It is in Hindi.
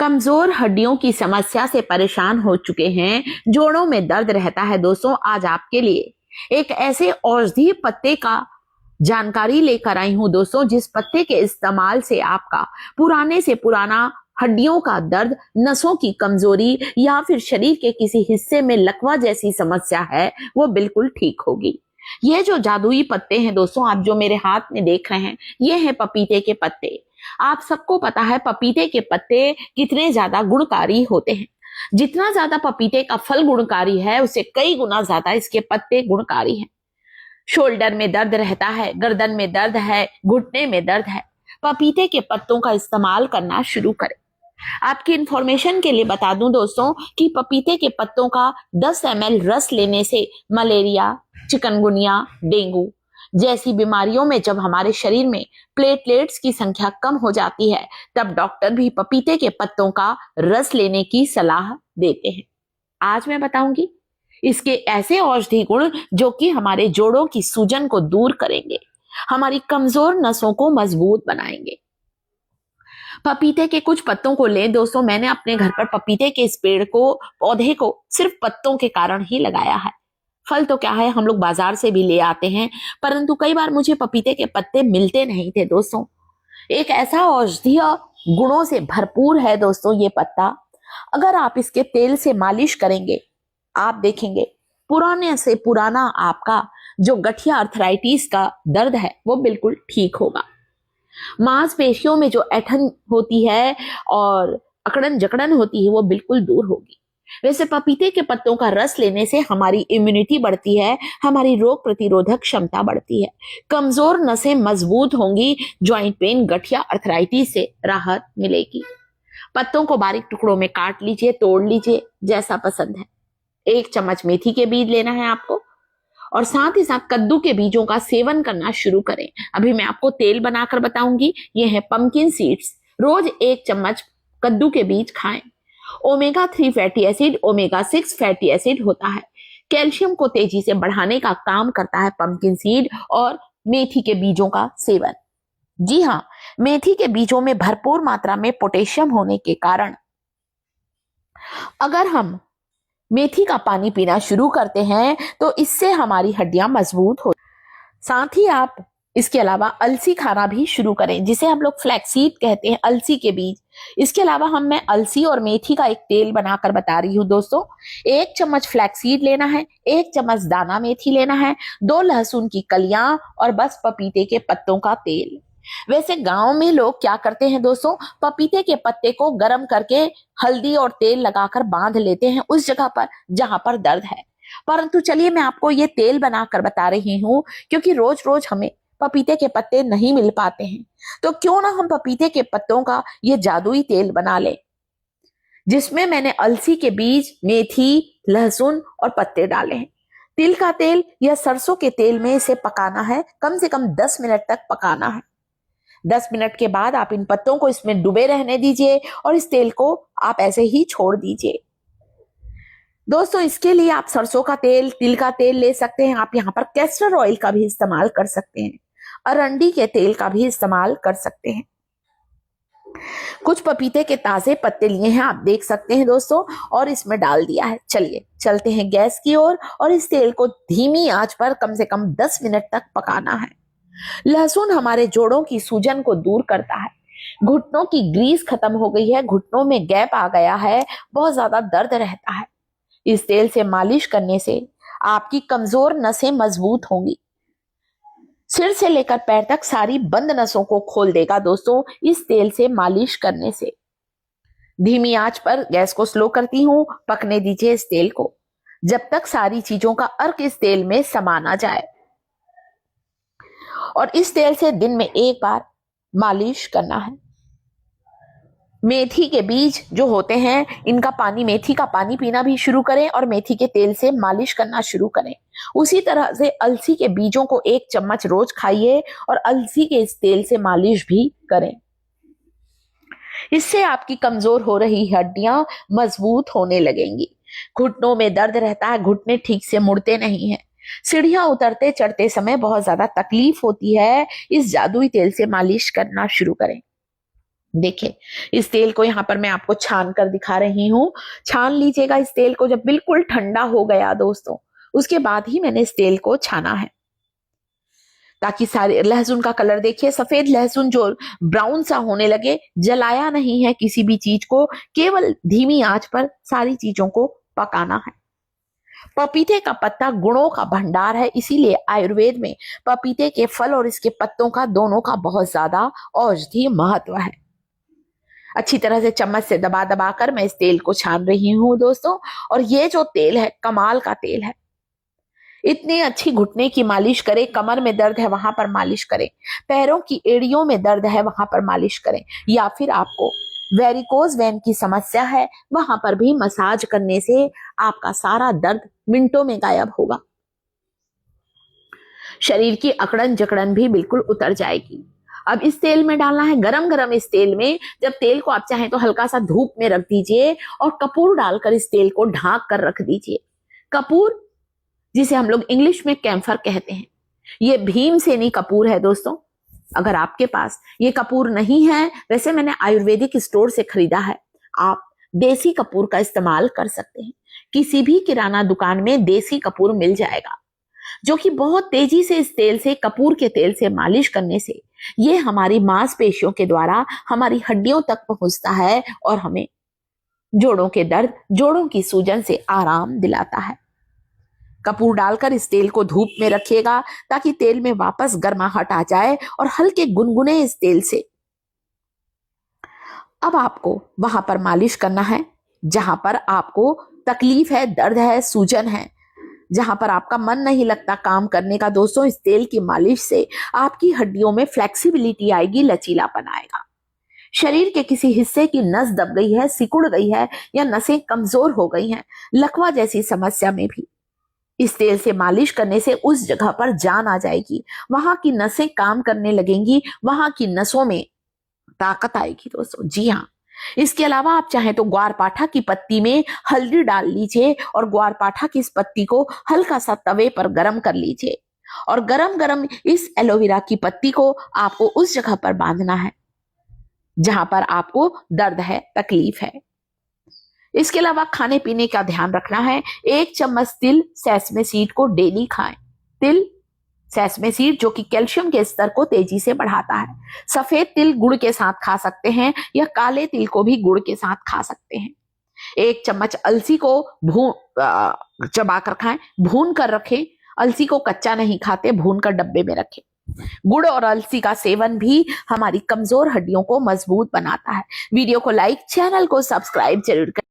कमजोर हड्डियों की समस्या से परेशान हो चुके हैं, जोड़ों में दर्द रहता है दोस्तों, आज आपके लिए एक ऐसे औषधीय पत्ते का जानकारी लेकर आई हूं दोस्तों, जिस पत्ते के इस्तेमाल से आपका पुराने से पुराना हड्डियों का दर्द, नसों की कमजोरी या फिर शरीर के किसी हिस्से में लकवा जैसी समस्या है वो बिल्कुल ठीक होगी। ये जो जादुई पत्ते हैं दोस्तों, आप जो मेरे हाथ में देख रहे हैं, ये हैं पपीते के पत्ते। आप सबको पता है पपीते के पत्ते कितने ज्यादा गुणकारी होते हैं। जितना ज्यादा पपीते का फल गुणकारी है, उससे कई गुना ज्यादा इसके पत्ते गुणकारी हैं। शोल्डर में दर्द रहता है, गर्दन में दर्द है, घुटने में दर्द है, पपीते के पत्तों का इस्तेमाल करना शुरू करें। आपकी इंफॉर्मेशन के लिए बता दूं दोस्तों कि पपीते के पत्तों का 10 ml रस लेने से मलेरिया, चिकनगुनिया, डेंगू जैसी बीमारियों में जब हमारे शरीर में प्लेटलेट्स की संख्या कम हो जाती है, तब डॉक्टर भी पपीते के पत्तों का रस लेने की सलाह देते हैं। आज मैं बताऊंगी इसके ऐसे औषधि गुण जो कि हमारे जोड़ों की सूजन को दूर करेंगे, हमारी कमजोर नसों को मजबूत बनाएंगे। पपीते के कुछ पत्तों को लें दोस्तों। मैंने अपने घर पर पपीते के इस पेड़ को, पौधे को सिर्फ पत्तों के कारण ही लगाया है। फल तो क्या है, हम लोग बाजार से भी ले आते हैं, परंतु कई बार मुझे पपीते के पत्ते मिलते नहीं थे दोस्तों। एक ऐसा औषधीय गुणों से भरपूर है दोस्तों ये पत्ता। अगर आप इसके तेल से मालिश करेंगे, आप देखेंगे पुराने से पुराना आपका जो गठिया अर्थराइटिस का दर्द है वो बिल्कुल ठीक होगा। मांसपेशियों में जो ऐंठन होती है और अकड़न जकड़न होती है वो बिल्कुल दूर होगी। वैसे पपीते के पत्तों का रस लेने से हमारी इम्यूनिटी बढ़ती है, हमारी रोग प्रतिरोधक क्षमता बढ़ती है, कमजोर नसें मजबूत होंगी, ज्वाइंट पेन, गठिया अर्थराइटिस से राहत मिलेगी। पत्तों को बारीक टुकड़ों में काट लीजिए, तोड़ लीजिए, जैसा पसंद है। 1 चम्मच मेथी के बीज लेना है आपको, और साथ ही साथ कद्दू के बीजों का सेवन करना शुरू करें। अभी मैं आपको तेल बनाकर बताऊंगी। ये है पंपकिन सीड्स। रोज 1 चम्मच कद्दू के बीज खाएं। Omega 3 fatty acid, omega 6 fatty acid होता है। कैल्शियम को तेजी से बढ़ाने का काम करता है पंपकिन सीड और मेथी के बीजों का सेवन। जी हाँ, मेथी के बीजों में भरपूर मात्रा में पोटेशियम होने के कारण अगर हम मेथी का पानी पीना शुरू करते हैं तो इससे हमारी हड्डियां मजबूत हो। साथ ही आप इसके अलावा अलसी खाना भी शुरू करें, जिसे हम लोग फ्लैक्सीड कहते हैं, अलसी के बीज। इसके अलावा मैं अलसी और मेथी का एक तेल बनाकर बता रही हूँ दोस्तों। 1 चम्मच फ्लैक्सीड लेना है, 1 चम्मच दाना मेथी लेना है, 2 लहसुन की कलियां और बस पपीते के पत्तों का तेल। वैसे गांव में लोग क्या करते हैं दोस्तों, पपीते के पत्ते को गर्म करके हल्दी और तेल लगाकर बांध लेते हैं उस जगह पर जहां पर दर्द है। परंतु चलिए मैं आपको ये तेल बनाकर बता रही हूँ, क्योंकि रोज रोज हमें पपीते के पत्ते नहीं मिल पाते हैं, तो क्यों ना हम पपीते के पत्तों का ये जादुई तेल बना लें, जिसमें मैंने अलसी के बीज, मेथी, लहसुन और पत्ते डाले हैं। तिल का तेल या सरसों के तेल में इसे पकाना है, कम से कम 10 मिनट तक पकाना है। 10 मिनट के बाद आप इन पत्तों को इसमें डुबे रहने दीजिए और इस तेल को आप ऐसे ही छोड़ दीजिए। दोस्तों इसके लिए आप सरसों का तेल, तिल का तेल ले सकते हैं। आप यहाँ पर कैस्टर ऑयल का भी इस्तेमाल कर सकते हैं, अरंडी के तेल का भी इस्तेमाल कर सकते हैं। कुछ पपीते के ताजे पत्ते लिए हैं, आप देख सकते हैं दोस्तों, और इसमें डाल दिया है। चलिए चलते हैं गैस की ओर और इस तेल को धीमी आंच पर कम से कम 10 मिनट तक पकाना है। लहसुन हमारे जोड़ों की सूजन को दूर करता है। घुटनों की ग्रीस खत्म हो गई है, घुटनों में गैप आ गया है, बहुत ज्यादा दर्द रहता है। इस तेल से मालिश करने से आपकी कमजोर नसें मजबूत होंगी। सिर से लेकर पैर तक सारी बंद नसों को खोल देगा दोस्तों इस तेल से मालिश करने से। धीमी आंच पर गैस को स्लो करती हूं, पकने दीजिए इस तेल को जब तक सारी चीजों का अर्क इस तेल में समा ना जाए। और इस तेल से दिन में 1 बार मालिश करना है। मेथी के बीज जो होते हैं, इनका पानी, मेथी का पानी पीना भी शुरू करें और मेथी के तेल से मालिश करना शुरू करें। उसी तरह से अलसी के बीजों को 1 चम्मच रोज खाइए और अलसी के इस तेल से मालिश भी करें। इससे आपकी कमजोर हो रही हड्डियां मजबूत होने लगेंगी। घुटनों में दर्द रहता है, घुटने ठीक से मुड़ते नहीं हैं, सीढ़ियां उतरते चढ़ते समय बहुत ज्यादा तकलीफ होती है, इस जादुई तेल से मालिश करना शुरू करें। देखिए, इस तेल को यहाँ पर मैं आपको छान कर दिखा रही हूँ। छान लीजिएगा इस तेल को। जब बिल्कुल ठंडा हो गया दोस्तों, उसके बाद ही मैंने इस तेल को छाना है, ताकि सारे लहसुन का कलर देखिए, सफेद लहसुन जो ब्राउन सा होने लगे। जलाया नहीं है किसी भी चीज को, केवल धीमी आंच पर सारी चीजों को पकाना है। पपीते का पत्ता गुणों का भंडार है, इसीलिए आयुर्वेद में पपीते के फल और इसके पत्तों का, दोनों का बहुत ज्यादा औषधीय महत्व है। अच्छी तरह से चम्मच से दबा दबा कर मैं इस तेल को छान रही हूं दोस्तों। और ये जो तेल है, कमाल का तेल है। इतनी अच्छी घुटने की मालिश करें, कमर में दर्द है वहां पर मालिश करें, पैरों की एड़ियों में दर्द है वहां पर मालिश करें, या फिर आपको वेरिकोज वेन की समस्या है, वहां पर भी मसाज करने से आपका सारा दर्द मिनटों में गायब होगा। शरीर की अकड़न जकड़न भी बिल्कुल उतर जाएगी। अब इस तेल में डालना है गरम गरम इस तेल में। जब तेल को आप चाहें तो हल्का सा धूप में रख दीजिए और कपूर डालकर इस तेल को ढांक कर रख दीजिए। कपूर, जिसे हम लोग इंग्लिश में कैम्फर कहते हैं, ये भीमसेनी कपूर है दोस्तों। अगर आपके पास ये कपूर नहीं है, वैसे मैंने आयुर्वेदिक स्टोर से खरीदा है, आप देसी कपूर का इस्तेमाल कर सकते हैं। किसी भी किराना दुकान में देसी कपूर मिल जाएगा, जो कि बहुत तेजी से इस तेल से, कपूर के तेल से मालिश करने से ये हमारी मांसपेशियों के द्वारा हमारी हड्डियों तक पहुंचता है और हमें जोड़ों के दर्द, जोड़ों की सूजन से आराम दिलाता है। कपूर डालकर इस तेल को धूप में रखिएगा, ताकि तेल में वापस गर्माहट आ जाए और हल्के गुनगुने इस तेल से। अब आपको वहां पर मालिश करना है जहां पर आपको तकलीफ है, दर्द है, सूजन है, जहां पर आपका मन नहीं लगता काम करने का। दोस्तों, इस तेल की मालिश से आपकी हड्डियों में फ्लेक्सिबिलिटी आएगी, लचीलापन आएगा। शरीर के किसी हिस्से की नस दब गई है, सिकुड़ गई है, या नसें कमजोर हो गई हैं, लकवा जैसी समस्या में भी इस तेल से मालिश करने से उस जगह पर जान आ जाएगी, वहां की नसें काम करने लगेंगी, वहां की नसों में ताकत आएगी दोस्तों। जी हाँ, इसके अलावा आप चाहें तो ग्वारपाठा की पत्ती में हल्दी डाल लीजिए और ग्वारपाठा की इस पत्ती को हल्का सा तवे पर गरम कर लीजिए, और गरम गरम इस एलोवेरा की पत्ती को आपको उस जगह पर बांधना है जहां पर आपको दर्द है, तकलीफ है। इसके अलावा खाने पीने का ध्यान रखना है। 1 चम्मच तिल सेसमे सीड को डेली खाएं। तिल सेसमे सीड जो कि कैल्शियम के स्तर को तेजी से बढ़ाता है। सफेद तिल गुड़ के साथ खा सकते हैं, या काले तिल को भी गुड़ के साथ खा सकते हैं। 1 चम्मच अलसी को चबा कर खाएं, भून कर रखें। अलसी को कच्चा नहीं खाते, भून कर डब्बे में रखें। गुड़ और अलसी का सेवन भी हमारी कमजोर हड्डियों को मजबूत बनाता है। वीडियो को लाइक, चैनल को सब्सक्राइब जरूर करें।